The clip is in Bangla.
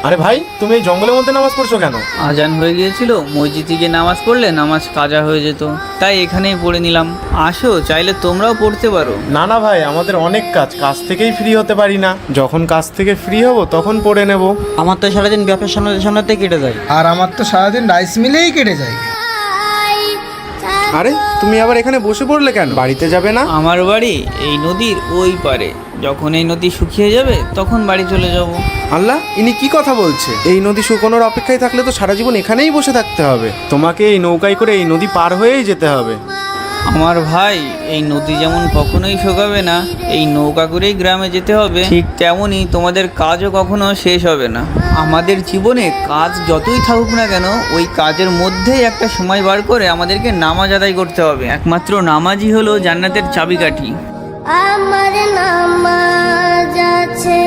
আরে ভাই, তুমি এই জঙ্গলের মধ্যে নামাজ পড়ছো কেন? আজান হয়ে গিয়েছিল, মসজিদে গিয়ে নামাজ পড়লে নামাজ কাজা হয়ে যেত, তাই এখানেই পড়ে নিলাম। আসো, চাইলে তোমরাও পড়তে পারো। না না ভাই, আমাদের অনেক কাজ থেকেই ফ্রি হতে পারি না। যখন কাজ থেকে ফ্রি হব তখন পড়ে নেব। আমার তো সারাদিন ব্যবসার সামনে কেটে যায়। আর আমার তো সারাদিন রাইস মিলেই কেটে যায়। আরে তুমি আবার এখানে বসে পড়লে কেন? বাড়িতে যাবে না? আমার বাড়ি এই নদীর ওই পারে। যখন এই নদী শুকিয়ে যাবে তখন বাড়ি চলে যাব। আল্লাহ, ইনি কি কথা বলছে? এই নদী শুকনোর অপেক্ষায় থাকলে তো সারা জীবন এখানেই বসে থাকতে হবে। তোমাকে এই নৌকায় করে এই নদী পার হয়েই যেতে হবে। আমার ভাই, এই নদী যেমন কখনোই শুকাবে না, এই নৌকা করেই গ্রামে যেতে হবে, ঠিক তেমনই তোমাদের কাজও কখনো শেষ হবে না। আমাদের জীবনে কাজ যতই থাকুক না কেন, ওই কাজের মধ্যেই একটা সময় বার করে আমাদেরকে নামাজ আদায় করতে হবে। একমাত্র নামাজই হলো জান্নাতের চাবিকাঠি। আমার নামাজ আছে।